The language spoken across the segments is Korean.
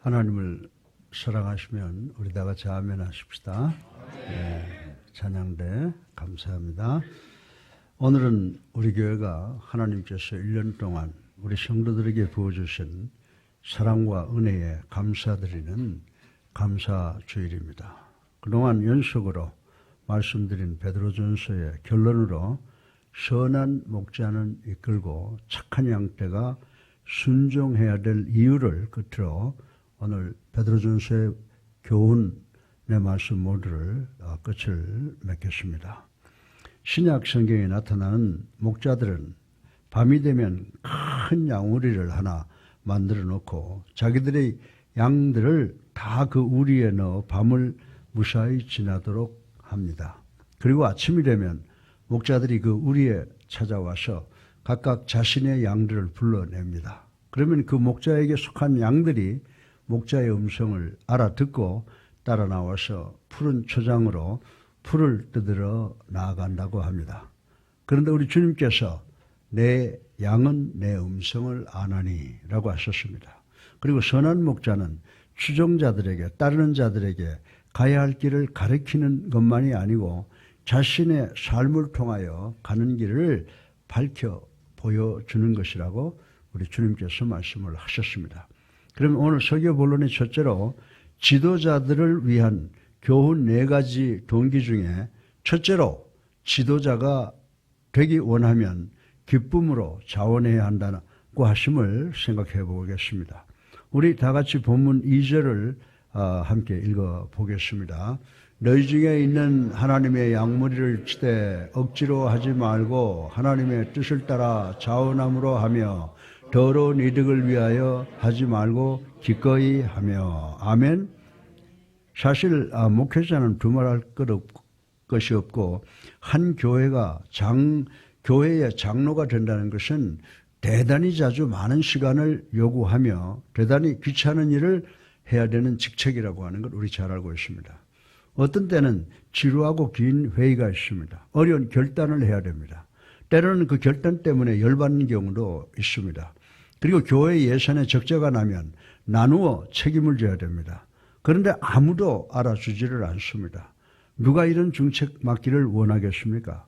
하나님을 사랑하시면 우리 다 같이 아멘 하십시다. 네, 찬양대 감사합니다. 오늘은 우리 교회가 하나님께서 1년 동안 우리 성도들에게 부어주신 사랑과 은혜에 감사드리는 감사주일입니다. 그동안 연속으로 말씀드린 베드로전서의 결론으로 선한 목자는 이끌고 착한 양떼가 순종해야 될 이유를 끝으로 오늘 베드로전서의 교훈의 말씀 모두를 끝을 맺겠습니다. 신약 성경에 나타나는 목자들은 밤이 되면 큰 양우리를 하나 만들어 놓고 자기들의 양들을 다 그 우리에 넣어 밤을 무사히 지나도록 합니다. 그리고 아침이 되면 목자들이 그 우리에 찾아와서 각각 자신의 양들을 불러냅니다. 그러면 그 목자에게 속한 양들이 목자의 음성을 알아듣고 따라 나와서 푸른 초장으로 풀을 뜯으러 나아간다고 합니다. 그런데 우리 주님께서 내 양은 내 음성을 아나니 라고 하셨습니다. 그리고 선한 목자는 추종자들에게 따르는 자들에게 가야 할 길을 가리키는 것만이 아니고 자신의 삶을 통하여 가는 길을 밝혀 보여주는 것이라고 우리 주님께서 말씀을 하셨습니다. 그러면 오늘 설교 본론의 첫째로 지도자들을 위한 교훈 4가지 동기 중에 첫째로 지도자가 되기 원하면 기쁨으로 자원해야 한다고 하심을 생각해 보겠습니다. 우리 다 같이 본문 2절을 함께 읽어보겠습니다. 너희 중에 있는 하나님의 양무리를 치되 억지로 하지 말고 하나님의 뜻을 따라 자원함으로 하며 더러운 이득을 위하여 하지 말고 기꺼이 하며. 아멘. 사실 목회자는 두말할 것이 없고 한 교회가 교회의 장로가 된다는 것은 대단히 자주 많은 시간을 요구하며 대단히 귀찮은 일을 해야 되는 직책이라고 하는 걸 우리 잘 알고 있습니다. 어떤 때는 지루하고 긴 회의가 있습니다. 어려운 결단을 해야 됩니다. 때로는 그 결단 때문에 열받는 경우도 있습니다. 그리고 교회 예산에 적자가 나면 나누어 책임을 져야 됩니다. 그런데 아무도 알아주지를 않습니다. 누가 이런 중책 맡기를 원하겠습니까?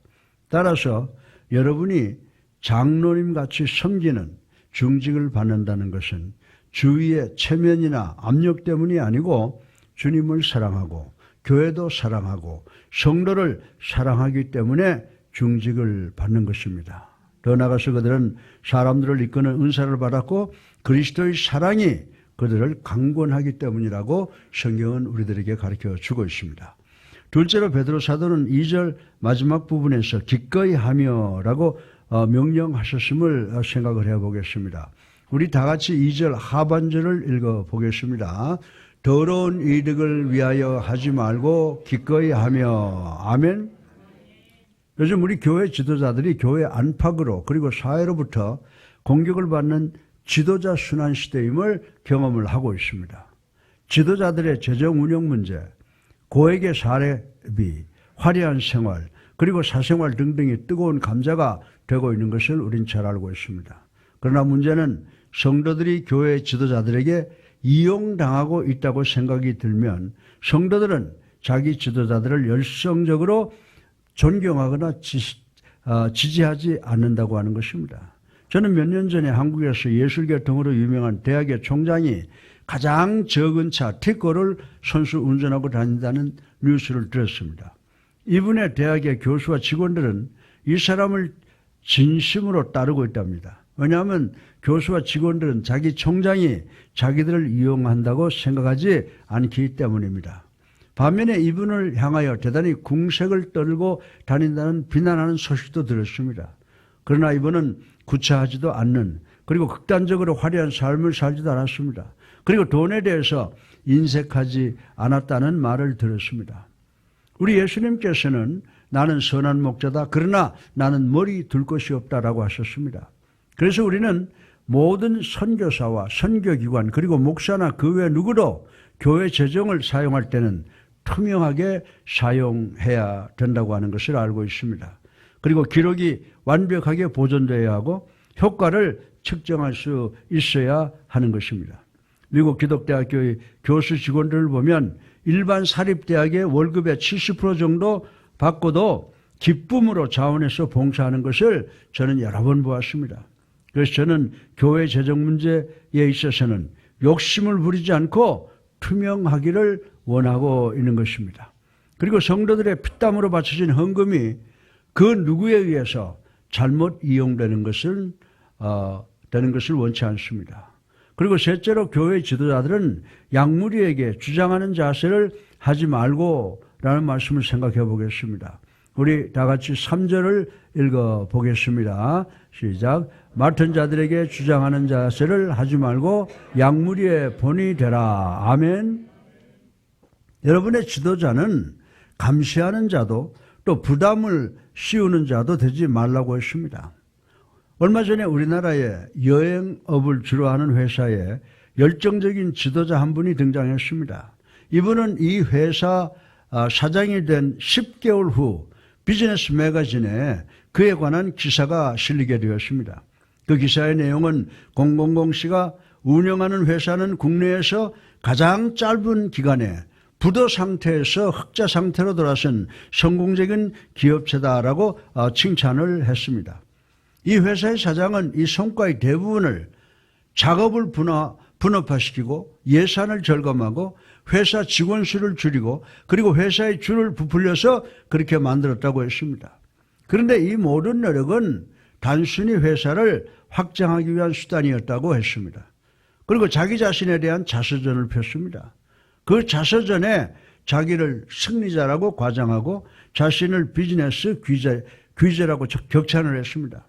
따라서 여러분이 장로님 같이 섬기는 중직을 받는다는 것은 주위의 체면이나 압력 때문이 아니고 주님을 사랑하고 교회도 사랑하고 성도를 사랑하기 때문에 중직을 받는 것입니다. 더 나아가서 그들은 사람들을 이끄는 은사를 받았고 그리스도의 사랑이 그들을 강권하기 때문이라고 성경은 우리들에게 가르쳐 주고 있습니다. 둘째로 베드로 사도는 2절 마지막 부분에서 기꺼이 하며라고 명령하셨음을 생각을 해보겠습니다. 우리 다 같이 2절 하반절을 읽어보겠습니다. 더러운 이득을 위하여 하지 말고 기꺼이 하며. 아멘. 요즘 우리 교회 지도자들이 교회 안팎으로 그리고 사회로부터 공격을 받는 지도자 순환 시대임을 경험을 하고 있습니다. 지도자들의 재정 운영 문제, 고액의 사례비, 화려한 생활, 그리고 사생활 등등이 뜨거운 감자가 되고 있는 것을 우린 잘 알고 있습니다. 그러나 문제는 성도들이 교회 지도자들에게 이용당하고 있다고 생각이 들면 성도들은 자기 지도자들을 열성적으로 존경하거나 지지하지 않는다고 하는 것입니다. 저는 몇 년 전에 한국에서 예술계통으로 유명한 대학의 총장이 가장 적은 차 티코를 선수 운전하고 다닌다는 뉴스를 들었습니다. 이분의 대학의 교수와 직원들은 이 사람을 진심으로 따르고 있답니다. 왜냐하면 교수와 직원들은 자기 총장이 자기들을 이용한다고 생각하지 않기 때문입니다. 반면에 이분을 향하여 대단히 궁색을 떨고 다닌다는 비난하는 소식도 들었습니다. 그러나 이분은 구차하지도 않는 그리고 극단적으로 화려한 삶을 살지도 않았습니다. 그리고 돈에 대해서 인색하지 않았다는 말을 들었습니다. 우리 예수님께서는 나는 선한 목자다. 그러나 나는 머리 둘 것이 없다라고 하셨습니다. 그래서 우리는 모든 선교사와 선교기관 그리고 목사나 그 외 누구도 교회 재정을 사용할 때는 투명하게 사용해야 된다고 하는 것을 알고 있습니다. 그리고 기록이 완벽하게 보존되어야 하고 효과를 측정할 수 있어야 하는 것입니다. 미국 기독대학교의 교수 직원들을 보면 일반 사립대학의 월급의 70% 정도 받고도 기쁨으로 자원해서 봉사하는 것을 저는 여러 번 보았습니다. 그래서 저는 교회 재정 문제에 있어서는 욕심을 부리지 않고 투명하기를 원하고 있는 것입니다. 그리고 성도들의 피땀으로 바쳐진 헌금이 그 누구에 의해서 잘못 이용되는 것을 원치 않습니다. 그리고 셋째로 교회 지도자들은 양무리에게 주장하는 자세를 하지 말고라는 말씀을 생각해 보겠습니다. 우리 다 같이 3절을 읽어 보겠습니다. 시작. 맡은 자들에게 주장하는 자세를 하지 말고 양무리의 본이 되라. 아멘. 여러분의 지도자는 감시하는 자도 또 부담을 씌우는 자도 되지 말라고 했습니다. 얼마 전에 우리나라의 여행업을 주로 하는 회사에 열정적인 지도자 한 분이 등장했습니다. 이분은 이 회사 사장이 된 10개월 후 비즈니스 매거진에 그에 관한 기사가 실리게 되었습니다. 그 기사의 내용은 000C가 운영하는 회사는 국내에서 가장 짧은 기간에 부도 상태에서 흑자 상태로 돌아선 성공적인 기업체다라고 칭찬을 했습니다. 이 회사의 사장은 이 성과의 대부분을 작업을 분업화시키고 예산을 절감하고 회사 직원 수를 줄이고 그리고 회사의 줄을 부풀려서 그렇게 만들었다고 했습니다. 그런데 이 모든 노력은 단순히 회사를 확장하기 위한 수단이었다고 했습니다. 그리고 자기 자신에 대한 자서전을 폈습니다. 그 자서전에 자기를 승리자라고 과장하고 자신을 비즈니스 귀재라고 격찬을 했습니다.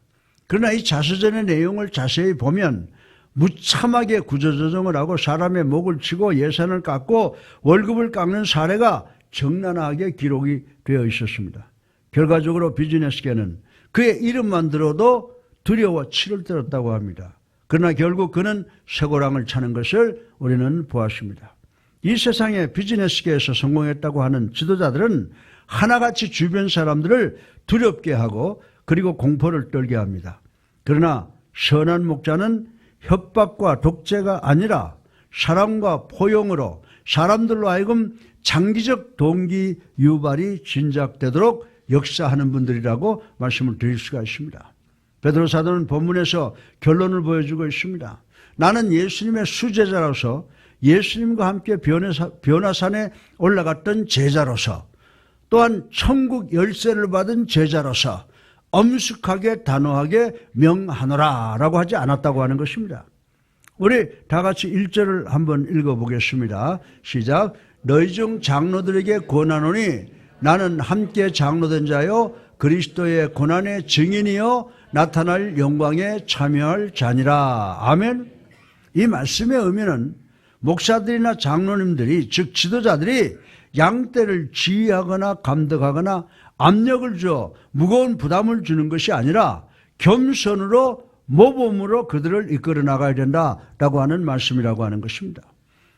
그러나 이 자서전의 내용을 자세히 보면 무참하게 구조조정을 하고 사람의 목을 치고 예산을 깎고 월급을 깎는 사례가 적나라하게 기록이 되어 있었습니다. 결과적으로 비즈니스계는 그의 이름만 들어도 두려워 치를 떨었다고 합니다. 그러나 결국 그는 쇠고랑을 차는 것을 우리는 보았습니다. 이 세상에 비즈니스계에서 성공했다고 하는 지도자들은 하나같이 주변 사람들을 두렵게 하고 그리고 공포를 떨게 합니다. 그러나 선한 목자는 협박과 독재가 아니라 사랑과 포용으로 사람들로 하여금 장기적 동기 유발이 진작되도록 역사하는 분들이라고 말씀을 드릴 수가 있습니다. 베드로 사도는 본문에서 결론을 보여주고 있습니다. 나는 예수님의 수제자로서 예수님과 함께 변화산에 올라갔던 제자로서 또한 천국 열쇠를 받은 제자로서 엄숙하게 단호하게 명하노라 라고 하지 않았다고 하는 것입니다. 우리 다 같이 1절을 한번 읽어보겠습니다. 시작. 너희 중 장로들에게 권하노니 나는 함께 장로된 자요 그리스도의 고난의 증인이요 나타날 영광에 참여할 자니라. 아멘. 이 말씀의 의미는 목사들이나 장로님들이 즉 지도자들이 양떼를 지휘하거나 감독하거나 압력을 줘 무거운 부담을 주는 것이 아니라 겸손으로 모범으로 그들을 이끌어 나가야 된다라고 하는 말씀이라고 하는 것입니다.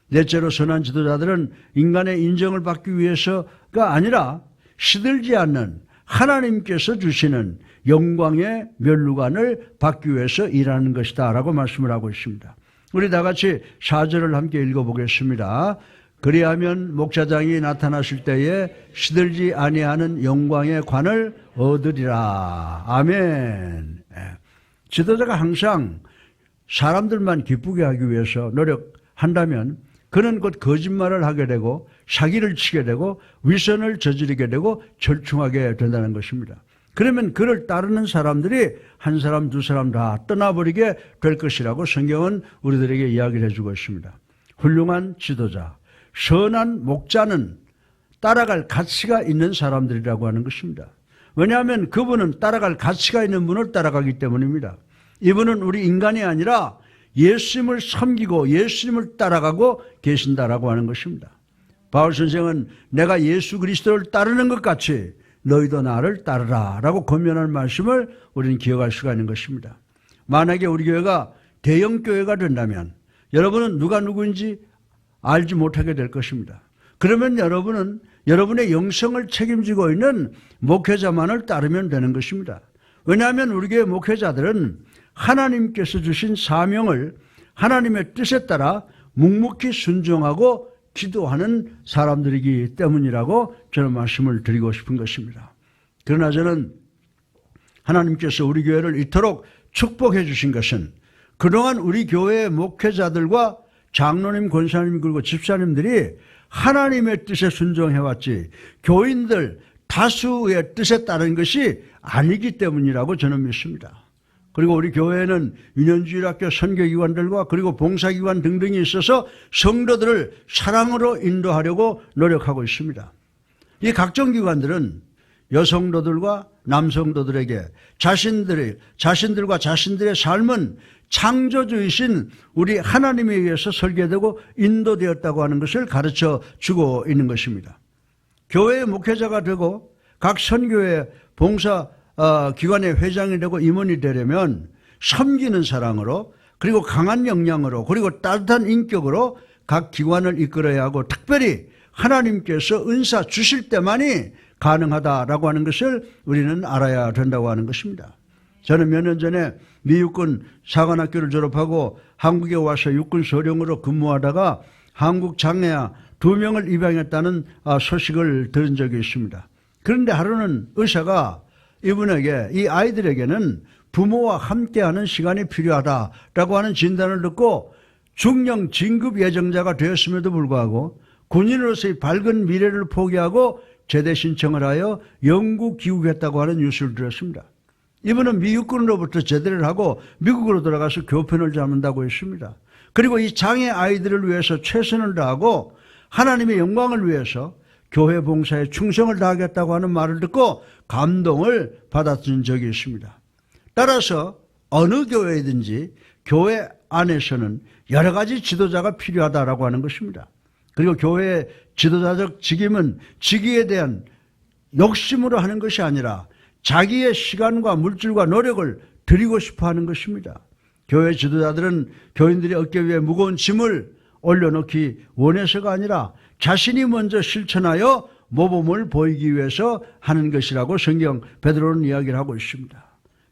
넷째로 선한 지도자들은 인간의 인정을 받기 위해서가 아니라 시들지 않는 하나님께서 주시는 영광의 면류관을 받기 위해서 일하는 것이다 라고 말씀을 하고 있습니다. 우리 다 같이 4절을 함께 읽어보겠습니다. 그리하면 목자장이 나타나실 때에 시들지 아니하는 영광의 관을 얻으리라. 아멘. 지도자가 항상 사람들만 기쁘게 하기 위해서 노력한다면 그는 곧 거짓말을 하게 되고 사기를 치게 되고 위선을 저지르게 되고 절충하게 된다는 것입니다. 그러면 그를 따르는 사람들이 한 사람 두 사람 다 떠나버리게 될 것이라고 성경은 우리들에게 이야기를 해주고 있습니다. 훌륭한 지도자, 선한 목자는 따라갈 가치가 있는 사람들이라고 하는 것입니다. 왜냐하면 그분은 따라갈 가치가 있는 분을 따라가기 때문입니다. 이분은 우리 인간이 아니라 예수님을 섬기고 예수님을 따라가고 계신다라고 하는 것입니다. 바울 선생은 내가 예수 그리스도를 따르는 것 같이 너희도 나를 따르라 라고 권면하는 말씀을 우리는 기억할 수가 있는 것입니다. 만약에 우리 교회가 대형 교회가 된다면 여러분은 누가 누구인지 알지 못하게 될 것입니다. 그러면 여러분은 여러분의 영성을 책임지고 있는 목회자만을 따르면 되는 것입니다. 왜냐하면 우리 교회 목회자들은 하나님께서 주신 사명을 하나님의 뜻에 따라 묵묵히 순종하고 기도하는 사람들이기 때문이라고 저는 말씀을 드리고 싶은 것입니다. 그러나 저는 하나님께서 우리 교회를 이토록 축복해 주신 것은 그동안 우리 교회의 목회자들과 장로님, 권사님 그리고 집사님들이 하나님의 뜻에 순종해왔지 교인들 다수의 뜻에 따른 것이 아니기 때문이라고 저는 믿습니다. 그리고 우리 교회에는 유년주일학교 선교기관들과 그리고 봉사기관 등등이 있어서 성도들을 사랑으로 인도하려고 노력하고 있습니다. 이 각종 기관들은 여성도들과 남성도들에게 자신들과 자신들의 삶은 창조주이신 우리 하나님에 의해서 설계되고 인도되었다고 하는 것을 가르쳐 주고 있는 것입니다. 교회의 목회자가 되고 각 선교회 봉사 기관의 회장이 되고 임원이 되려면 섬기는 사랑으로 그리고 강한 역량으로 그리고 따뜻한 인격으로 각 기관을 이끌어야 하고 특별히 하나님께서 은사 주실 때만이 가능하다라고 하는 것을 우리는 알아야 된다고 하는 것입니다. 저는 몇 년 전에 미 육군 사관학교를 졸업하고 한국에 와서 육군 소령으로 근무하다가 한국 장애아 2명을 입양했다는 소식을 들은 적이 있습니다. 그런데 하루는 의사가 이분에게 이 아이들에게는 부모와 함께하는 시간이 필요하다라고 하는 진단을 듣고 중령 진급 예정자가 되었음에도 불구하고 군인으로서의 밝은 미래를 포기하고 제대 신청을 하여 영국 귀국했다고 하는 뉴스를 들었습니다. 이분은 미 육군으로부터 제대를 하고 미국으로 돌아가서 교편을 잡는다고 했습니다. 그리고 이 장애 아이들을 위해서 최선을 다하고 하나님의 영광을 위해서 교회 봉사에 충성을 다하겠다고 하는 말을 듣고 감동을 받았던 적이 있습니다. 따라서 어느 교회이든지 교회 안에서는 여러 가지 지도자가 필요하다라고 하는 것입니다. 그리고 교회의 지도자적 직임은 직위에 대한 욕심으로 하는 것이 아니라 자기의 시간과 물질과 노력을 드리고 싶어 하는 것입니다. 교회 지도자들은 교인들이 어깨 위에 무거운 짐을 올려놓기 원해서가 아니라 자신이 먼저 실천하여 모범을 보이기 위해서 하는 것이라고 성경 베드로는 이야기를 하고 있습니다.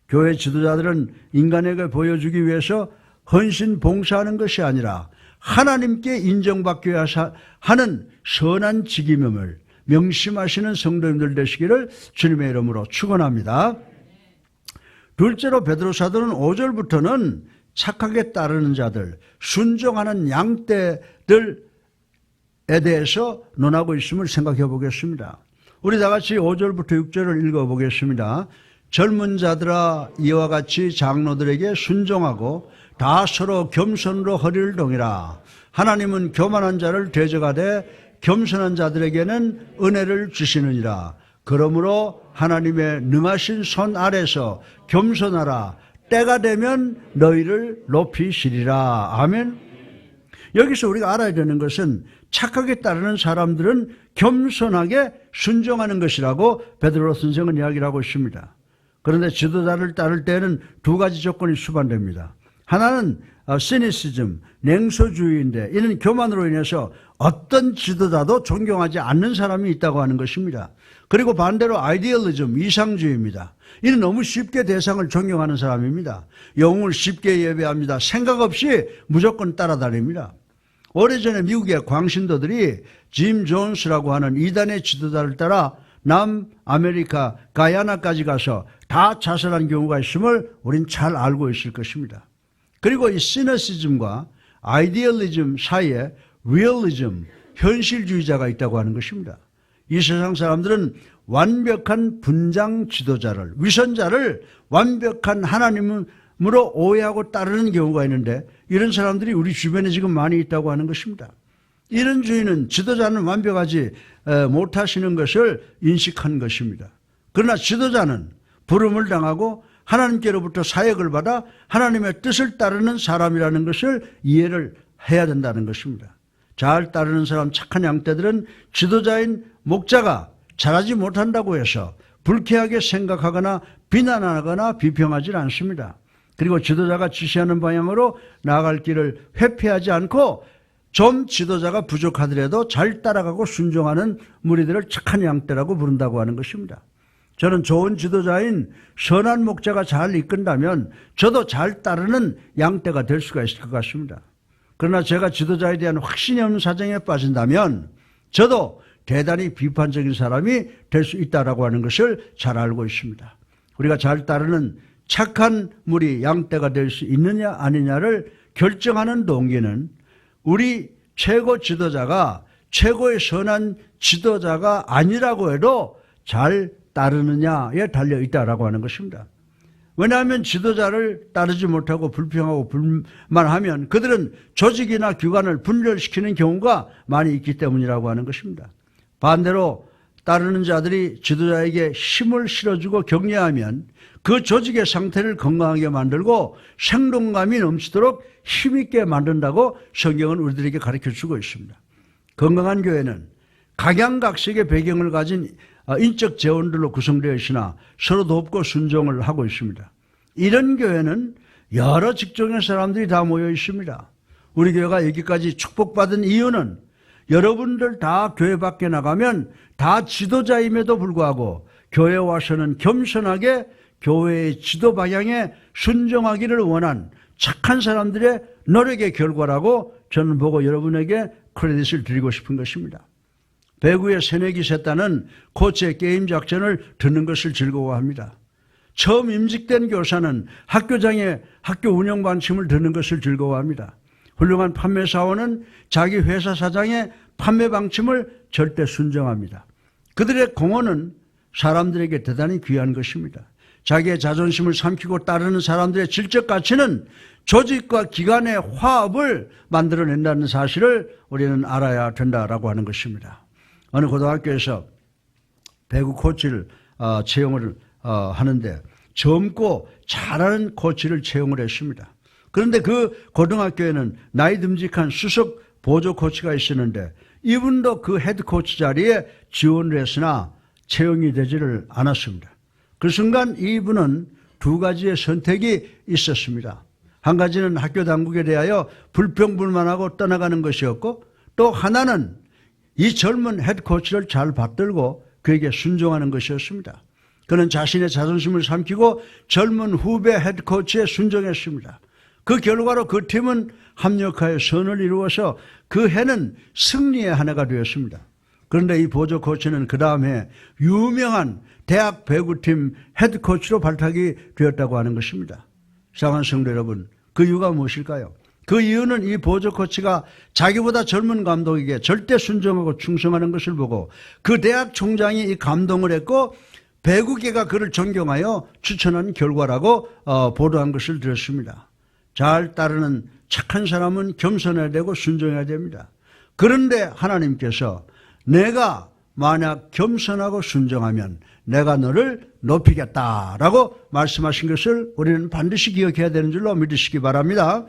교회 지도자들은 인간에게 보여주기 위해서 헌신 봉사하는 것이 아니라 하나님께 인정받기 위해서 하는 선한 직임임을 명심하시는 성도님들 되시기를 주님의 이름으로 축원합니다. 둘째로 베드로 사도는 5절부터는 착하게 따르는 자들, 순종하는 양떼들에 대해서 논하고 있음을 생각해 보겠습니다. 우리 다 같이 5절부터 6절을 읽어보겠습니다. 젊은 자들아 이와 같이 장로들에게 순종하고 다 서로 겸손으로 허리를 동이라. 하나님은 교만한 자를 대적하되 겸손한 자들에게는 은혜를 주시느니라. 그러므로 하나님의 능하신 손 아래서 겸손하라. 때가 되면 너희를 높이시리라. 아멘. 여기서 우리가 알아야 되는 것은 착하게 따르는 사람들은 겸손하게 순종하는 것이라고 베드로 선생은 이야기를 하고 있습니다. 그런데 지도자를 따를 때는 두 가지 조건이 수반됩니다. 하나는 시니시즘, 냉소주의인데 이는 교만으로 인해서 어떤 지도자도 존경하지 않는 사람이 있다고 하는 것입니다. 그리고 반대로 아이디얼리즘, 이상주의입니다. 이는 너무 쉽게 대상을 존경하는 사람입니다. 영웅을 쉽게 예배합니다. 생각 없이 무조건 따라다닙니다. 오래전에 미국의 광신도들이 짐 존스라고 하는 이단의 지도자를 따라 남아메리카 가야나까지 가서 다 자살한 경우가 있음을 우린 잘 알고 있을 것입니다. 그리고 이 시너시즘과 아이디얼리즘 사이에 리얼리즘, 현실주의자가 있다고 하는 것입니다. 이 세상 사람들은 완벽한 분장 지도자를, 위선자를 완벽한 하나님으로 오해하고 따르는 경우가 있는데 이런 사람들이 우리 주변에 지금 많이 있다고 하는 것입니다. 이런 주의는 지도자는 완벽하지 못하시는 것을 인식한 것입니다. 그러나 지도자는 부름을 당하고 하나님께로부터 사역을 받아 하나님의 뜻을 따르는 사람이라는 것을 이해를 해야 된다는 것입니다. 잘 따르는 사람, 착한 양떼들은 지도자인 목자가 잘하지 못한다고 해서 불쾌하게 생각하거나 비난하거나 비평하지 않습니다. 그리고 지도자가 지시하는 방향으로 나아갈 길을 회피하지 않고 좀 지도자가 부족하더라도 잘 따라가고 순종하는 무리들을 착한 양떼라고 부른다고 하는 것입니다. 저는 좋은 지도자인 선한 목자가 잘 이끈다면 저도 잘 따르는 양떼가 될 수가 있을 것 같습니다. 그러나 제가 지도자에 대한 확신이 없는 사정에 빠진다면 저도 대단히 비판적인 사람이 될 수 있다라고 하는 것을 잘 알고 있습니다. 우리가 잘 따르는 착한 무리 양떼가 될 수 있느냐 아니냐를 결정하는 동기는 우리 최고 지도자가 최고의 선한 지도자가 아니라고 해도 잘 따르느냐에 달려 있다라고 하는 것입니다. 왜냐하면 지도자를 따르지 못하고 불평하고 불만하면 그들은 조직이나 기관을 분열시키는 경우가 많이 있기 때문이라고 하는 것입니다. 반대로 따르는 자들이 지도자에게 힘을 실어주고 격려하면 그 조직의 상태를 건강하게 만들고 생동감이 넘치도록 힘있게 만든다고 성경은 우리들에게 가르쳐주고 있습니다. 건강한 교회는 각양각색의 배경을 가진 인적 재원들로 구성되어 있으나 서로 돕고 순종을 하고 있습니다. 이런 교회는 여러 직종의 사람들이 다 모여 있습니다. 우리 교회가 여기까지 축복받은 이유는 여러분들 다 교회 밖에 나가면 다 지도자임에도 불구하고 교회에 와서는 겸손하게 교회의 지도 방향에 순종하기를 원한 착한 사람들의 노력의 결과라고 저는 보고 여러분에게 크레딧을 드리고 싶은 것입니다. 배구의 새내기 셋단은 코치의 게임 작전을 듣는 것을 즐거워합니다. 처음 임직된 교사는 학교장의 학교 운영 방침을 듣는 것을 즐거워합니다. 훌륭한 판매사원은 자기 회사 사장의 판매 방침을 절대 순종합니다. 그들의 공헌은 사람들에게 대단히 귀한 것입니다. 자기의 자존심을 삼키고 따르는 사람들의 질적 가치는 조직과 기관의 화합을 만들어낸다는 사실을 우리는 알아야 된다라고 하는 것입니다. 어느 고등학교에서 배구 코치를 채용을 하는데 젊고 잘하는 코치를 채용을 했습니다. 그런데 그 고등학교에는 나이 듬직한 수석 보조 코치가 있었는데 이분도 그 헤드 코치 자리에 지원을 했으나 채용이 되지를 않았습니다. 그 순간 이분은 두 가지의 선택이 있었습니다. 한 가지는 학교 당국에 대하여 불평불만하고 떠나가는 것이었고 또 하나는 이 젊은 헤드코치를 잘 받들고 그에게 순종하는 것이었습니다. 그는 자신의 자존심을 삼키고 젊은 후배 헤드코치에 순종했습니다. 그 결과로 그 팀은 합력하여 선을 이루어서 그 해는 승리의 한 해가 되었습니다. 그런데 이 보조 코치는 그 다음 해 유명한 대학 배구팀 헤드코치로 발탁이 되었다고 하는 것입니다. 사랑하는 성도 여러분, 그 이유가 무엇일까요? 그 이유는 이 보조 코치가 자기보다 젊은 감독에게 절대 순종하고 충성하는 것을 보고 그 대학 총장이 이 감동을 했고 배구계가 그를 존경하여 추천한 결과라고 보도한 것을 들었습니다. 잘 따르는 착한 사람은 겸손해야 되고 순종해야 됩니다. 그런데 하나님께서 내가 만약 겸손하고 순종하면 내가 너를 높이겠다라고 말씀하신 것을 우리는 반드시 기억해야 되는 줄로 믿으시기 바랍니다.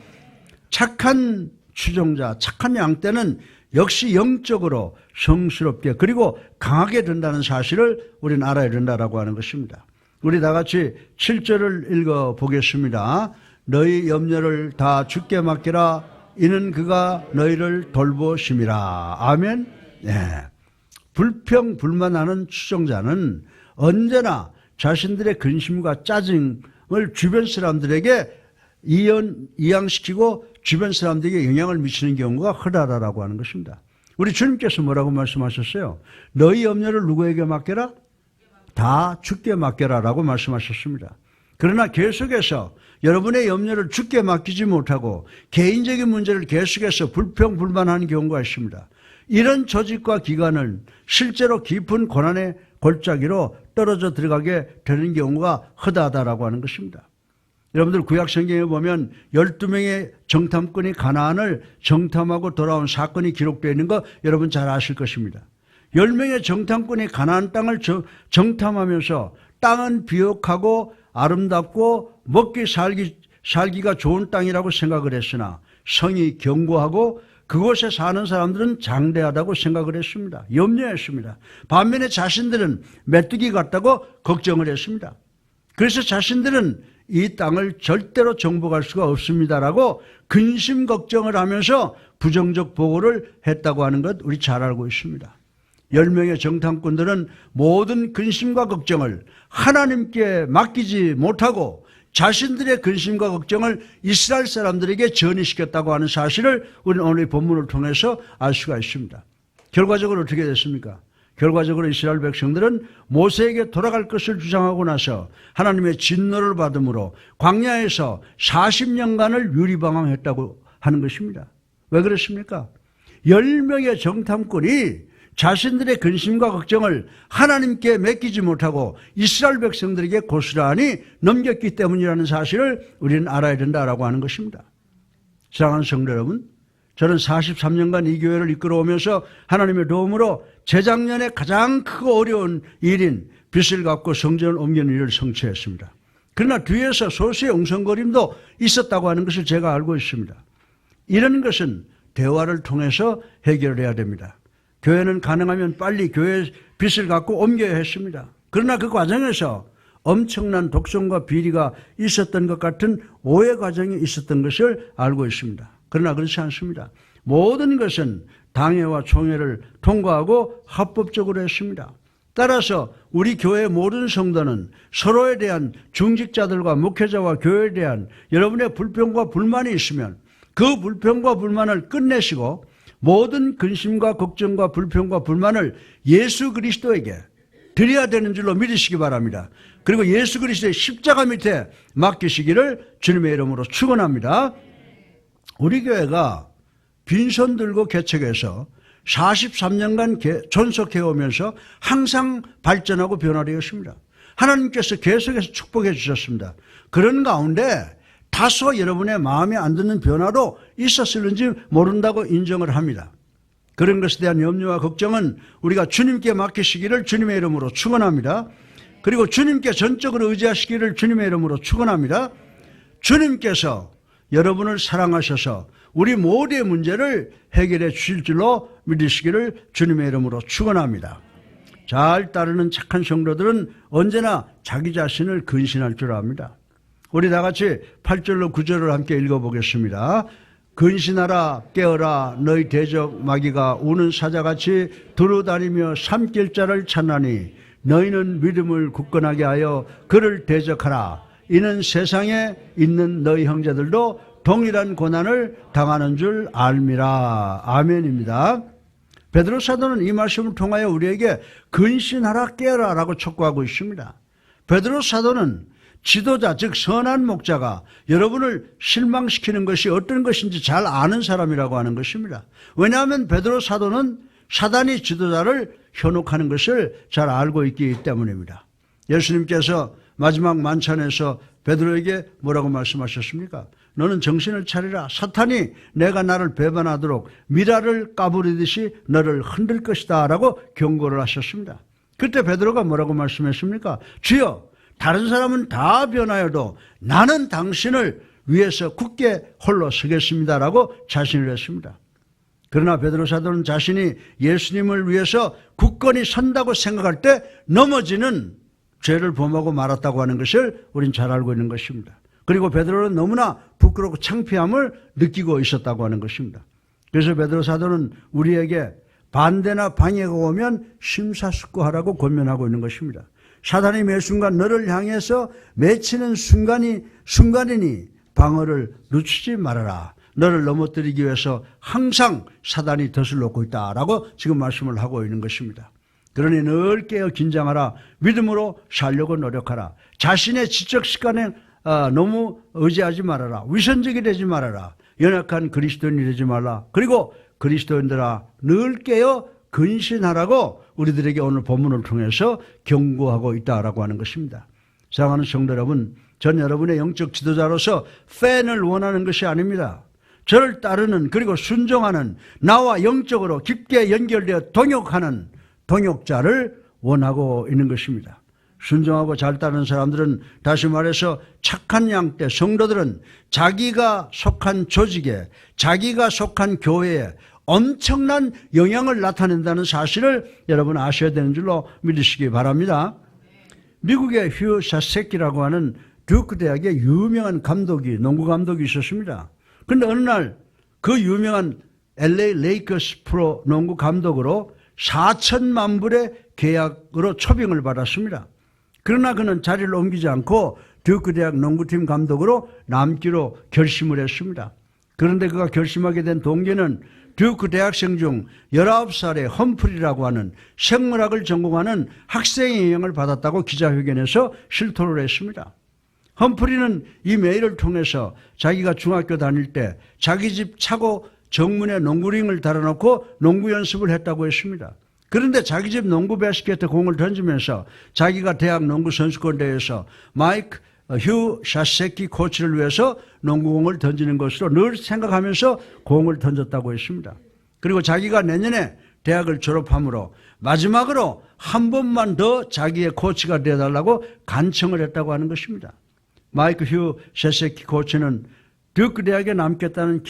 착한 추종자, 착한 양떼는 역시 영적으로 성스럽게 그리고 강하게 된다는 사실을 우리는 알아야 된다라고 하는 것입니다. 우리 다 같이 7절을 읽어보겠습니다. 너희 염려를 다 주께 맡기라. 이는 그가 너희를 돌보심이라. 아멘. 네. 불평불만하는 추종자는 언제나 자신들의 근심과 짜증을 주변 사람들에게 이양시키고 주변 사람들에게 영향을 미치는 경우가 흔하다라고 하는 것입니다. 우리 주님께서 뭐라고 말씀하셨어요? 너희 염려를 누구에게 맡겨라? 다 주께 맡겨라라고 말씀하셨습니다. 그러나 계속해서 여러분의 염려를 주께 맡기지 못하고 개인적인 문제를 계속해서 불평불만하는 경우가 있습니다. 이런 조직과 기관은 실제로 깊은 고난의 골짜기로 떨어져 들어가게 되는 경우가 허다하다라고 하는 것입니다. 여러분들 구약 성경에 보면 12명의 정탐꾼이 가나안을 정탐하고 돌아온 사건이 기록되어 있는 거 여러분 잘 아실 것입니다. 10명의 정탐꾼이 가나안 땅을 정탐하면서 땅은 비옥하고 아름답고 먹기 살기가 좋은 땅이라고 생각을 했으나 성이 견고하고 그곳에 사는 사람들은 장대하다고 생각을 했습니다. 염려했습니다. 반면에 자신들은 메뚜기 같다고 걱정을 했습니다. 그래서 자신들은 이 땅을 절대로 정복할 수가 없습니다라고 근심 걱정을 하면서 부정적 보고를 했다고 하는 것 우리 잘 알고 있습니다. 10명의 정탐꾼들은 모든 근심과 걱정을 하나님께 맡기지 못하고 자신들의 근심과 걱정을 이스라엘 사람들에게 전이시켰다고 하는 사실을 우리는 오늘 이 본문을 통해서 알 수가 있습니다. 결과적으로 어떻게 됐습니까? 결과적으로 이스라엘 백성들은 모세에게 돌아갈 것을 주장하고 나서 하나님의 진노를 받음으로 광야에서 40년간을 유리방황했다고 하는 것입니다. 왜 그렇습니까? 10명의 정탐꾼이 자신들의 근심과 걱정을 하나님께 맡기지 못하고 이스라엘 백성들에게 고스란히 넘겼기 때문이라는 사실을 우리는 알아야 된다라고 하는 것입니다. 사랑하는 성도 여러분, 저는 43년간 이 교회를 이끌어오면서 하나님의 도움으로 재작년에 가장 크고 어려운 일인 빚을 갚고 성전을 옮기는 일을 성취했습니다. 그러나 뒤에서 소수의 웅성거림도 있었다고 하는 것을 제가 알고 있습니다. 이런 것은 대화를 통해서 해결해야 됩니다. 교회는 가능하면 빨리 교회 빚을 갖고 옮겨야 했습니다. 그러나 그 과정에서 엄청난 독선과 비리가 있었던 것 같은 오해 과정이 있었던 것을 알고 있습니다. 그러나 그렇지 않습니다. 모든 것은 당회와 총회를 통과하고 합법적으로 했습니다. 따라서 우리 교회 모든 성도는 서로에 대한 중직자들과 목회자와 교회에 대한 여러분의 불평과 불만이 있으면 그 불평과 불만을 끝내시고 모든 근심과 걱정과 불평과 불만을 예수 그리스도에게 드려야 되는 줄로 믿으시기 바랍니다. 그리고 예수 그리스도의 십자가 밑에 맡기시기를 주님의 이름으로 축원합니다. 우리 교회가 빈손 들고 개척해서 43년간 존속해 오면서 항상 발전하고 변화되었습니다. 하나님께서 계속해서 축복해 주셨습니다. 그런 가운데 다소 여러분의 마음에 안 드는 변화도 있었을는지 모른다고 인정을 합니다. 그런 것에 대한 염려와 걱정은 우리가 주님께 맡기시기를 주님의 이름으로 축원합니다. 그리고 주님께 전적으로 의지하시기를 주님의 이름으로 축원합니다. 주님께서 여러분을 사랑하셔서 우리 모두의 문제를 해결해 주실 줄로 믿으시기를 주님의 이름으로 축원합니다. 잘 따르는 착한 성도들은 언제나 자기 자신을 근신할 줄 압니다. 우리 다 같이 8절로 9절을 함께 읽어보겠습니다. 근신하라 깨어라 너희 대적 마귀가 우는 사자같이 두루다니며 삼킬 자를 찾나니 너희는 믿음을 굳건하게 하여 그를 대적하라. 이는 세상에 있는 너희 형제들도 동일한 고난을 당하는 줄 알미라. 아멘입니다. 베드로 사도는 이 말씀을 통하여 우리에게 근신하라 깨어라 라고 촉구하고 있습니다. 베드로 사도는 지도자 즉 선한 목자가 여러분을 실망시키는 것이 어떤 것인지 잘 아는 사람이라고 하는 것입니다. 왜냐하면 베드로 사도는 사단이 지도자를 현혹하는 것을 잘 알고 있기 때문입니다. 예수님께서 마지막 만찬에서 베드로에게 뭐라고 말씀하셨습니까? 너는 정신을 차리라. 사탄이 내가 나를 배반하도록 미라를 까부리듯이 너를 흔들 것이다 라고 경고를 하셨습니다. 그때 베드로가 뭐라고 말씀했습니까? 주여, 다른 사람은 다 변하여도 나는 당신을 위해서 굳게 홀로 서겠습니다 라고 자신을 했습니다. 그러나 베드로 사도는 자신이 예수님을 위해서 굳건히 선다고 생각할 때 넘어지는 죄를 범하고 말았다고 하는 것을 우린 잘 알고 있는 것입니다. 그리고 베드로는 너무나 부끄럽고 창피함을 느끼고 있었다고 하는 것입니다. 그래서 베드로 사도는 우리에게 반대나 방해가 오면 심사숙고하라고 권면하고 있는 것입니다. 사단이 매 순간 너를 향해서 맺히는 순간이니 방어를 늦추지 말아라. 너를 넘어뜨리기 위해서 항상 사단이 덫을 놓고 있다라고 지금 말씀을 하고 있는 것입니다. 그러니 늘 깨어 긴장하라. 믿음으로 살려고 노력하라. 자신의 지적 습관에 너무 의지하지 말아라. 위선적이 되지 말아라. 연약한 그리스도인이 되지 말라. 그리고 그리스도인들아 늘 깨어 근신하라고 우리들에게 오늘 본문을 통해서 경고하고 있다라고 하는 것입니다. 사랑하는 성도 여러분, 전 여러분의 영적 지도자로서 팬을 원하는 것이 아닙니다. 저를 따르는 그리고 순종하는 나와 영적으로 깊게 연결되어 동역하는 동역자를 원하고 있는 것입니다. 순종하고 잘 따르는 사람들은 다시 말해서 착한 양떼 성도들은 자기가 속한 조직에 자기가 속한 교회에 엄청난 영향을 나타낸다는 사실을 여러분 아셔야 되는 줄로 믿으시기 바랍니다. 미국의 휴 샤세키라고 하는 듀크 대학의 유명한 감독이 농구 감독이 있었습니다. 그런데 어느 날 그 유명한 LA 레이커스 프로 농구 감독으로 4천만 불의 계약으로 초빙을 받았습니다. 그러나 그는 자리를 옮기지 않고 듀크 대학 농구팀 감독으로 남기로 결심을 했습니다. 그런데 그가 결심하게 된 동기는 듀크 대학생 중 19살의 험프리라고 하는 생물학을 전공하는 학생의 영향을 받았다고 기자회견에서 실토를 했습니다. 험프리는 이 메일을 통해서 자기가 중학교 다닐 때 자기 집 차고 정문에 농구링을 달아놓고 농구 연습을 했다고 했습니다. 그런데 자기 집 농구 배스켓에 공을 던지면서 자기가 대학 농구 선수권 대회에서 마이크 휴 샤세키 코치를 위해서 농구공을 던지는 것으로 늘 생각하면서 공을 던졌다고 했습니다. 그리고 자기가 내년에 대학을 졸업함으로 마지막으로 한 번만 더 자기의 코치가 되어달라고 간청을 했다고 하는 것입니다. 마이크 휴 샤세키 코치는 듀크 대학에 남겠다는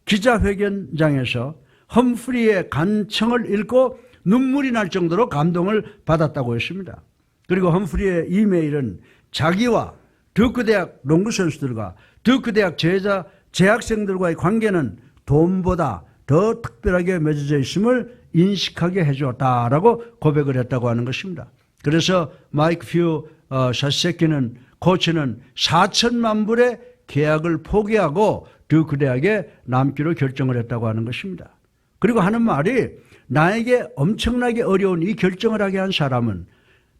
기자회견장에서 험프리의 간청을 읽고 눈물이 날 정도로 감동을 받았다고 했습니다. 그리고 험프리의 이메일은 자기와 듀크 대학 농구 선수들과 듀크 대학 재학생들과의 관계는 돈보다 더 특별하게 맺어져 있음을 인식하게 해주었다라고 고백을 했다고 하는 것입니다. 그래서 마이크 퓨 샤세키는 코치는 4천만 불의 계약을 포기하고 듀크 대학에 남기로 결정을 했다고 하는 것입니다. 그리고 하는 말이 나에게 엄청나게 어려운 이 결정을 하게 한 사람은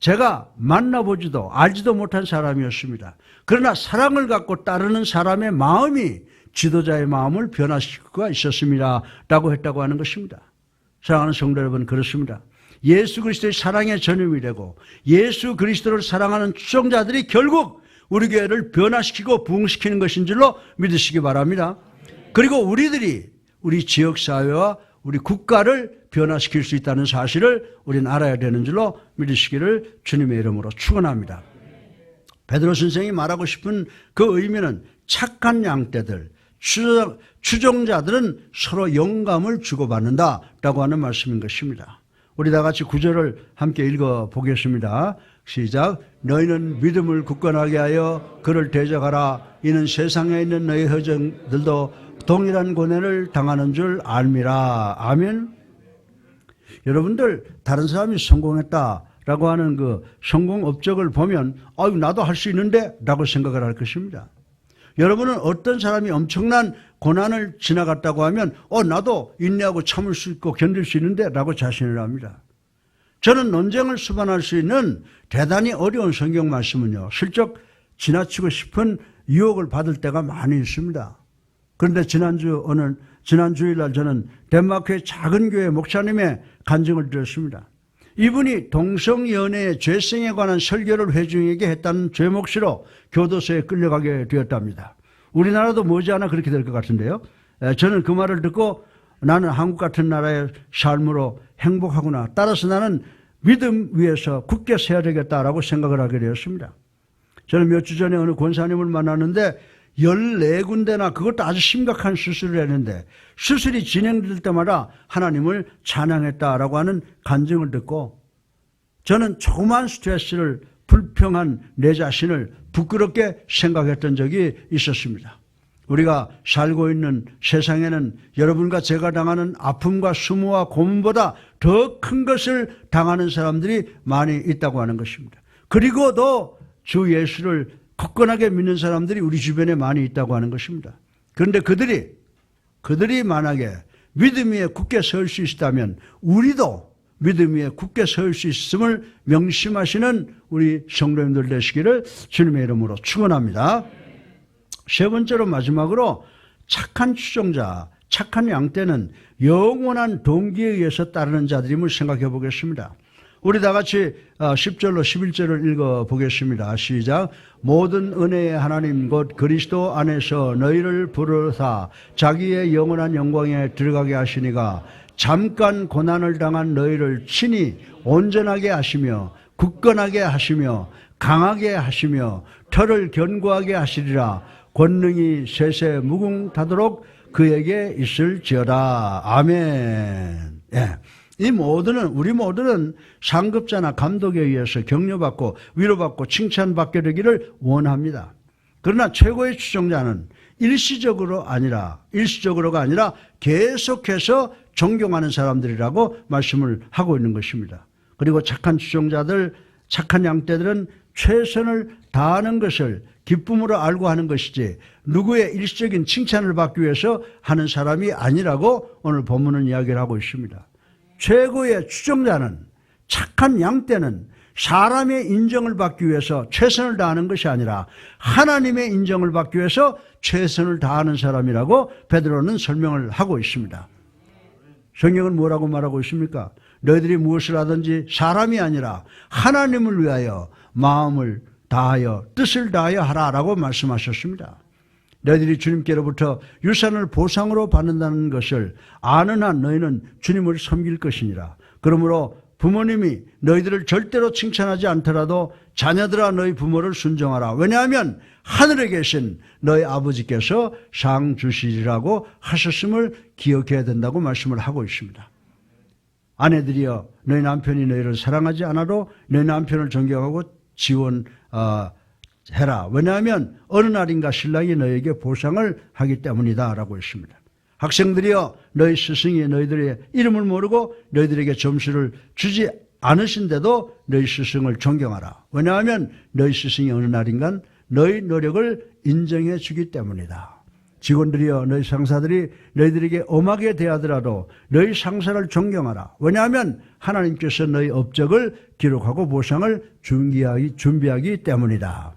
제가 만나보지도 알지도 못한 사람이었습니다. 그러나 사랑을 갖고 따르는 사람의 마음이 지도자의 마음을 변화시킬 수가 있었습니다. 라고 했다고 하는 것입니다. 사랑하는 성도 여러분, 그렇습니다. 예수 그리스도의 사랑의 전염이 되고 예수 그리스도를 사랑하는 추종자들이 결국 우리 교회를 변화시키고 부흥시키는 것인 줄로 믿으시기 바랍니다. 그리고 우리들이 우리 지역사회와 우리 국가를 변화시킬 수 있다는 사실을 우리는 알아야 되는 줄로 믿으시기를 주님의 이름으로 축원합니다. 베드로 선생이 말하고 싶은 그 의미는 착한 양떼들, 추종자들은 서로 영감을 주고받는다라고 하는 말씀인 것입니다. 우리 다 같이 구절을 함께 읽어보겠습니다. 시작. 너희는 믿음을 굳건하게 하여 그를 대적하라. 이는 세상에 있는 너희 허정들도 동일한 고난을 당하는 줄 알미라. 아멘. 여러분들 다른 사람이 성공했다라고 하는 그 성공 업적을 보면 아유 나도 할 수 있는데 라고 생각을 할 것입니다. 여러분은 어떤 사람이 엄청난 고난을 지나갔다고 하면 나도 인내하고 참을 수 있고 견딜 수 있는데 라고 자신을 합니다. 저는 논쟁을 수반할 수 있는 대단히 어려운 성경 말씀은요 슬쩍 지나치고 싶은 유혹을 받을 때가 많이 있습니다. 그런데 지난 주일날 저는 덴마크의 작은 교회 목사님의 간증을 들었습니다. 이분이 동성연애의 죄성에 관한 설교를 회중에게 했다는 죄목시로 교도소에 끌려가게 되었답니다. 우리나라도 머지않아 그렇게 될 것 같은데요. 저는 그 말을 듣고 나는 한국 같은 나라의 삶으로 행복하구나. 따라서 나는 믿음 위에서 굳게 서야 되겠다라고 생각을 하게 되었습니다. 저는 몇 주 전에 어느 권사님을 만났는데 14군데나 그것도 아주 심각한 수술을 했는데 수술이 진행될 때마다 하나님을 찬양했다라고 하는 간증을 듣고 저는 조그만 스트레스를 불평한 내 자신을 부끄럽게 생각했던 적이 있었습니다. 우리가 살고 있는 세상에는 여러분과 제가 당하는 아픔과 수모와 고문보다 더 큰 것을 당하는 사람들이 많이 있다고 하는 것입니다. 그리고도 주 예수를 굳건하게 믿는 사람들이 우리 주변에 많이 있다고 하는 것입니다. 그런데 그들이 만약에 믿음 위에 굳게 설 수 있다면 우리도 믿음 위에 굳게 설 수 있음을 명심하시는 우리 성도님들 되시기를 주님의 이름으로 축원합니다. 세 번째로 마지막으로 착한 추종자, 착한 양떼는 영원한 동기에 의해서 따르는 자들임을 생각해 보겠습니다. 우리 다 같이 10절로 11절을 읽어보겠습니다. 시작. 모든 은혜의 하나님 곧 그리스도 안에서 너희를 부르사 자기의 영원한 영광에 들어가게 하시니가 잠깐 고난을 당한 너희를 친히 온전하게 하시며 굳건하게 하시며 강하게 하시며 털을 견고하게 하시리라. 권능이 세세 무궁타도록 그에게 있을지어다. 아멘. 예. 우리 모두는 상급자나 감독에 의해서 격려받고 위로받고 칭찬받게 되기를 원합니다. 그러나 최고의 추종자는 일시적으로가 아니라 계속해서 존경하는 사람들이라고 말씀을 하고 있는 것입니다. 그리고 착한 추종자들, 착한 양떼들은 최선을 다하는 것을 기쁨으로 알고 하는 것이지 누구의 일시적인 칭찬을 받기 위해서 하는 사람이 아니라고 오늘 본문은 이야기를 하고 있습니다. 최고의 추종자는, 착한 양떼는 사람의 인정을 받기 위해서 최선을 다하는 것이 아니라 하나님의 인정을 받기 위해서 최선을 다하는 사람이라고 베드로는 설명을 하고 있습니다. 성경은 뭐라고 말하고 있습니까? 너희들이 무엇을 하든지 사람이 아니라 하나님을 위하여 마음을 다하여 뜻을 다하여 하라라고 말씀하셨습니다. 너희들이 주님께로부터 유산을 보상으로 받는다는 것을 아는 한 너희는 주님을 섬길 것이니라. 그러므로 부모님이 너희들을 절대로 칭찬하지 않더라도 자녀들아 너희 부모를 순종하라. 왜냐하면 하늘에 계신 너희 아버지께서 상 주시리라고 하셨음을 기억해야 된다고 말씀을 하고 있습니다. 아내들이여 너희 남편이 너희를 사랑하지 않아도 너희 남편을 존경하고 지원해라. 왜냐하면 어느 날인가 신랑이 너희에게 보상을 하기 때문이다 라고 했습니다. 학생들이여 너희 스승이 너희들의 이름을 모르고 너희들에게 점수를 주지 않으신데도 너희 스승을 존경하라. 왜냐하면 너희 스승이 어느 날인가 너희 노력을 인정해 주기 때문이다. 직원들이여 너희 상사들이 너희들에게 엄하게 대하더라도 너희 상사를 존경하라. 왜냐하면 하나님께서 너희 업적을 기록하고 보상을 준비하기 때문이다.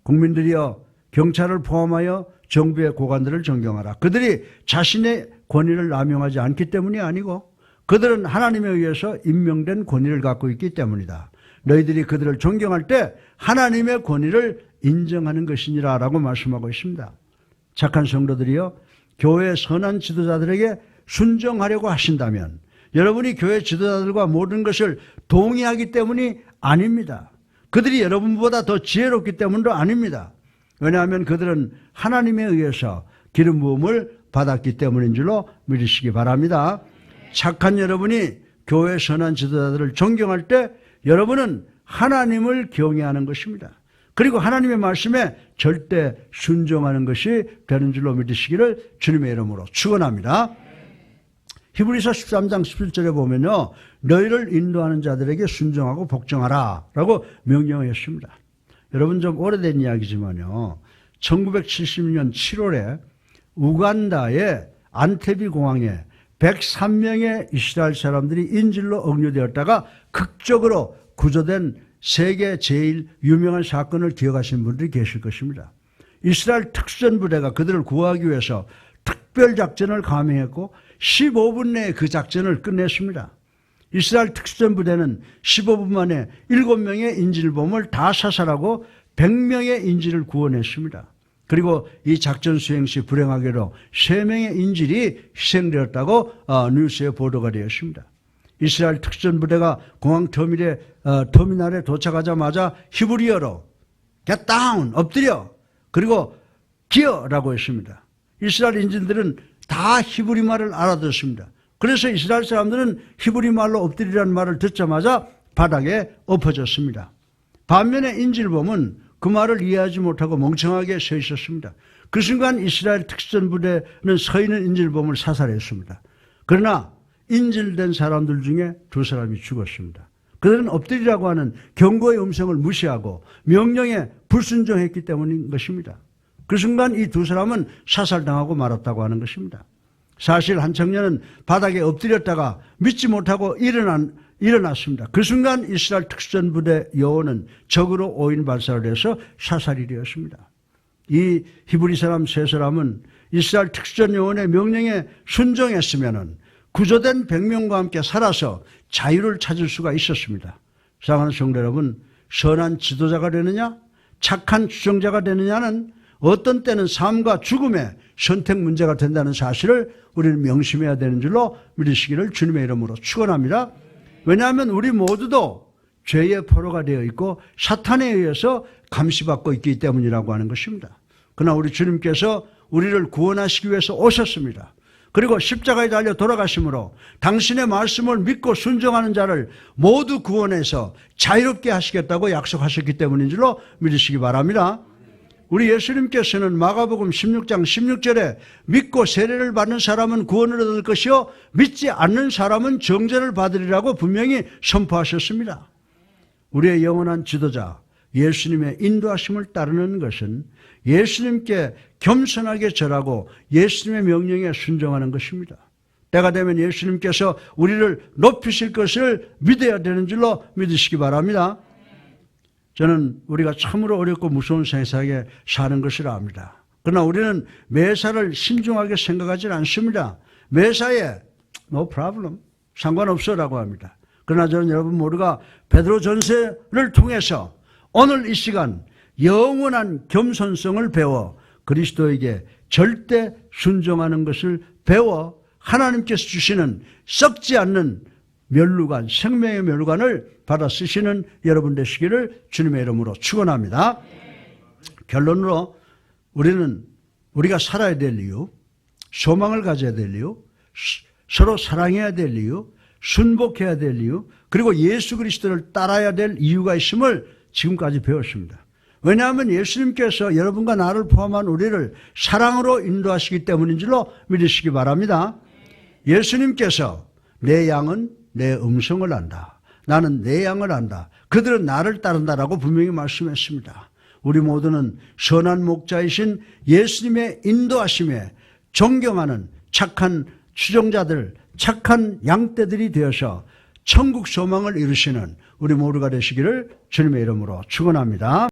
국민들이여 경찰을 포함하여 정부의 고관들을 존경하라. 그들이 자신의 권위를 남용하지 않기 때문이 아니고 그들은 하나님에 의해서 임명된 권위를 갖고 있기 때문이다. 너희들이 그들을 존경할 때 하나님의 권위를 인정하는 것이니라 라고 말씀하고 있습니다. 착한 성도들이여 교회 선한 지도자들에게 순종하려고 하신다면 여러분이 교회 지도자들과 모든 것을 동의하기 때문이 아닙니다. 그들이 여러분보다 더 지혜롭기 때문도 아닙니다. 왜냐하면 그들은 하나님에 의해서 기름 부음을 받았기 때문인 줄로 믿으시기 바랍니다. 착한 여러분이 교회 선한 지도자들을 존경할 때 여러분은 하나님을 경외하는 것입니다. 그리고 하나님의 말씀에 절대 순종하는 것이 되는 줄로 믿으시기를 주님의 이름으로 축원합니다. 히브리서 13장 17절에 보면요, 너희를 인도하는 자들에게 순종하고 복종하라 라고 명령했습니다. 여러분 좀 오래된 이야기지만요, 1970년 7월에 우간다의 안테비 공항에 103명의 이스라엘 사람들이 인질로 억류되었다가 극적으로 구조된 세계 제일 유명한 사건을 기억하시는 분들이 계실 것입니다. 이스라엘 특전부대가 그들을 구하기 위해서 특별작전을 감행했고 15분 내에 그 작전을 끝냈습니다. 이스라엘 특전부대는 15분 만에 7명의 인질범을 다 사살하고 100명의 인질을 구원했습니다. 그리고 이 작전 수행 시 불행하게도 3명의 인질이 희생되었다고 뉴스에 보도가 되었습니다. 이스라엘 특전부대가 공항 터미널에 도착하자마자 히브리어로 Get down, 엎드려, 그리고 기어라고 했습니다. 이스라엘 인질들은 다 히브리 말을 알아듣습니다. 그래서 이스라엘 사람들은 히브리 말로 엎드리라는 말을 듣자마자 바닥에 엎어졌습니다. 반면에 인질범은 그 말을 이해하지 못하고 멍청하게 서 있었습니다. 그 순간 이스라엘 특전부대는 서 있는 인질범을 사살했습니다. 그러나 인질된 사람들 중에 2사람이 죽었습니다. 그들은 엎드리라고 하는 경고의 음성을 무시하고 명령에 불순종했기 때문인 것입니다. 그 순간 이 2사람은 사살당하고 말았다고 하는 것입니다. 사실 한 청년은 바닥에 엎드렸다가 믿지 못하고 일어났습니다. 그 순간 이스라엘 특전부대 요원은 적으로 오인 발사를 해서 사살이 되었습니다. 이 히브리 사람 3사람은 이스라엘 특전 요원의 명령에 순종했으면 구조된 100명과 함께 살아서 자유를 찾을 수가 있었습니다. 사랑하는 성도 여러분, 선한 지도자가 되느냐, 착한 추종자가 되느냐는 어떤 때는 삶과 죽음의 선택 문제가 된다는 사실을 우리는 명심해야 되는 줄로 믿으시기를 주님의 이름으로 축원합니다. 왜냐하면 우리 모두도 죄의 포로가 되어 있고 사탄에 의해서 감시받고 있기 때문이라고 하는 것입니다. 그러나 우리 주님께서 우리를 구원하시기 위해서 오셨습니다. 그리고 십자가에 달려 돌아가심으로 당신의 말씀을 믿고 순종하는 자를 모두 구원해서 자유롭게 하시겠다고 약속하셨기 때문인 줄로 믿으시기 바랍니다. 우리 예수님께서는 마가복음 16장 16절에 믿고 세례를 받는 사람은 구원을 얻을 것이요 믿지 않는 사람은 정죄를 받으리라고 분명히 선포하셨습니다. 우리의 영원한 지도자, 예수님의 인도하심을 따르는 것은 예수님께 겸손하게 절하고 예수님의 명령에 순종하는 것입니다. 때가 되면 예수님께서 우리를 높이실 것을 믿어야 되는 줄로 믿으시기 바랍니다. 저는 우리가 참으로 어렵고 무서운 세상에 사는 것을 압니다. 그러나 우리는 매사를 신중하게 생각하지는 않습니다. 매사에 no problem, 상관없어라고 합니다. 그러나 저는 여러분 모두가 베드로 전서를 통해서 오늘 이 시간 영원한 겸손성을 배워 그리스도에게 절대 순종하는 것을 배워 하나님께서 주시는 썩지 않는 면류관, 생명의 면류관을 받아 쓰시는 여러분 되시기를 주님의 이름으로 축원합니다. 결론으로 우리는 우리가 살아야 될 이유, 소망을 가져야 될 이유, 서로 사랑해야 될 이유, 순복해야 될 이유, 그리고 예수 그리스도를 따라야 될 이유가 있음을 지금까지 배웠습니다. 왜냐하면 예수님께서 여러분과 나를 포함한 우리를 사랑으로 인도하시기 때문인 줄로 믿으시기 바랍니다. 예수님께서 내 양은 내 음성을 안다. 나는 내 양을 안다. 그들은 나를 따른다라고 분명히 말씀했습니다. 우리 모두는 선한 목자이신 예수님의 인도하심에 존경하는 착한 추종자들, 착한 양떼들이 되어서 천국 소망을 이루시는 우리 모두가 되시기를 주님의 이름으로 축원합니다.